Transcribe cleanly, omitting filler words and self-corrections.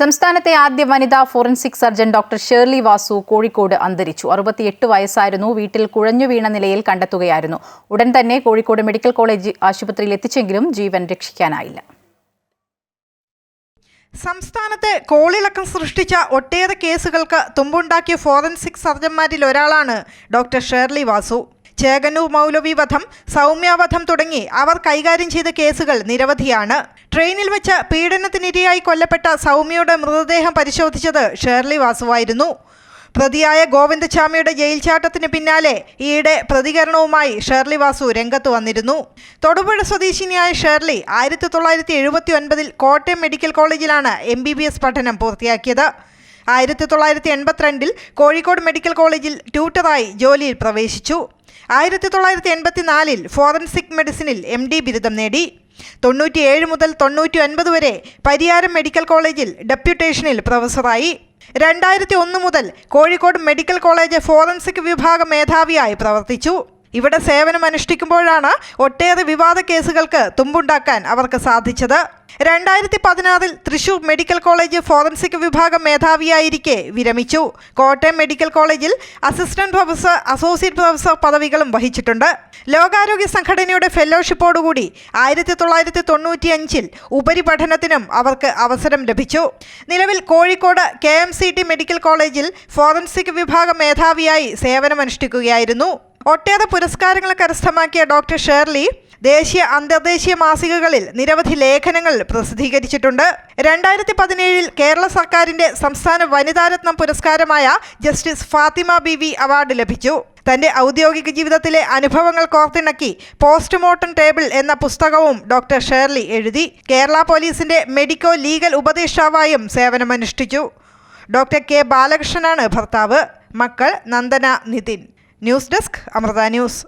സംസ്ഥാനത്തെ ആദ്യ വനിതാ forensic surgeon doctor Shirley Vasu Kozhikode അന്തരിച്ചു. 68 വയസ്സായിരുന്നു. വീട്ടിൽ കുഴഞ്ഞു വീണ നിലയിൽ കണ്ടെത്തുകയായിരുന്നു. ഉടൻ തന്നെ കോഴിക്കോട് മെഡിക്കൽ കോളേജ് ആശുപത്രിയിൽ എത്തിച്ചെങ്കിലും ജീവൻ രക്ഷിക്കാനായില്ല. സംസ്ഥാനത്ത് കോളിളക്കം സൃഷ്ടിച്ച ഒട്ടേറെ കേസുകൾക്ക് തുമ്പുണ്ടാക്കിയ ഫോറൻസിക് സർജന്മാരിൽ ഒരാളാണ് ഡോക്ടർ ഷേർലി വാസു. ചേകന്നൂർ മൗലവി വധം, സൗമ്യ വധം തുടങ്ങി അവർ കൈകാര്യം ചെയ്ത കേസുകൾ നിരവധിയാണ്. ട്രെയിനിൽ വെച്ച് പീഡനത്തിനിരയായി കൊല്ലപ്പെട്ട സൗമ്യയുടെ മൃതദേഹം പരിശോധിച്ചത് ഷേർലി വാസുവായിരുന്നു. പ്രതിയായ ഗോവിന്ദച്ചാമിയുടെ ജയിൽ ചാട്ടത്തിന് പിന്നാലെ ഈയിടെ പ്രതികരണവുമായി ഷേർലി വാസു രംഗത്ത് വന്നിരുന്നു. തൊടുപുഴ സ്വദേശിനിയായ ഷേർലി 1979 കോട്ടയം മെഡിക്കൽ കോളേജിലാണ് MBBS പഠനം പൂർത്തിയാക്കിയത്. 1982 കോഴിക്കോട് മെഡിക്കൽ കോളേജിൽ ട്യൂട്ടറായി ജോലിയിൽ പ്രവേശിച്ചു. 1984 ഫോറൻസിക് മെഡിസിനിൽ MD ബിരുദം നേടി. 97 മുതൽ 99 വരെ പരിയാരം മെഡിക്കൽ കോളേജിൽ ഡെപ്യൂട്ടേഷനിൽ പ്രൊഫസറായി. 2001 മുതൽ കോഴിക്കോട് മെഡിക്കൽ കോളേജ് ഫോറൻസിക് വിഭാഗ മേധാവിയായി പ്രവർത്തിച്ചു. ഇവിടെ സേവനമനുഷ്ഠിക്കുമ്പോഴാണ് ഒട്ടേറെ വിവാദ കേസുകൾക്ക് തുമ്പുണ്ടാക്കാൻ അവർക്ക് സാധിച്ചത്. 2016 തൃശൂർ മെഡിക്കൽ കോളേജ് ഫോറൻസിക് വിഭാഗം മേധാവിയായിരിക്കെ വിരമിച്ചു. കോട്ടയം മെഡിക്കൽ കോളേജിൽ അസിസ്റ്റന്റ് പ്രൊഫസർ, അസോസിയേറ്റ് പ്രൊഫസർ പദവികളും വഹിച്ചിട്ടുണ്ട്. ലോകാരോഗ്യ സംഘടനയുടെ ഫെലോഷിപ്പോടുകൂടി 1995 ഉപരിപഠനത്തിനും അവർക്ക് അവസരം ലഭിച്ചു. നിലവിൽ കോഴിക്കോട് KMCT മെഡിക്കൽ കോളേജിൽ ഫോറൻസിക് വിഭാഗ മേധാവിയായി സേവനമനുഷ്ഠിക്കുകയായിരുന്നു. ഒട്ടേറെ പുരസ്കാരങ്ങൾ കരസ്ഥമാക്കിയ ഡോക്ടർ ഷേർലി ദേശീയ അന്തർദേശീയ മാസികകളിൽ നിരവധി ലേഖനങ്ങൾ പ്രസിദ്ധീകരിച്ചിട്ടുണ്ട്. 2017 കേരള സർക്കാരിന്റെ സംസ്ഥാന വനിതാരത്നം പുരസ്കാരമായ ജസ്റ്റിസ് ഫാത്തിമ ബീവി അവാർഡ് ലഭിച്ചു. തന്റെ ഔദ്യോഗിക ജീവിതത്തിലെ അനുഭവങ്ങൾ കോർത്തിണക്കി പോസ്റ്റ്മോർട്ടം ടേബിൾ എന്ന പുസ്തകവും ഡോക്ടർ ഷേർലി എഴുതി. കേരള പോലീസിന്റെ മെഡിക്കോ ലീഗൽ ഉപദേഷ്ടാവായും സേവനമനുഷ്ഠിച്ചു. ഡോക്ടർ K ബാലകൃഷ്ണനാണ് ഭർത്താവ്. മക്കൾ Nandana, Nithin. News desk, Amrita news.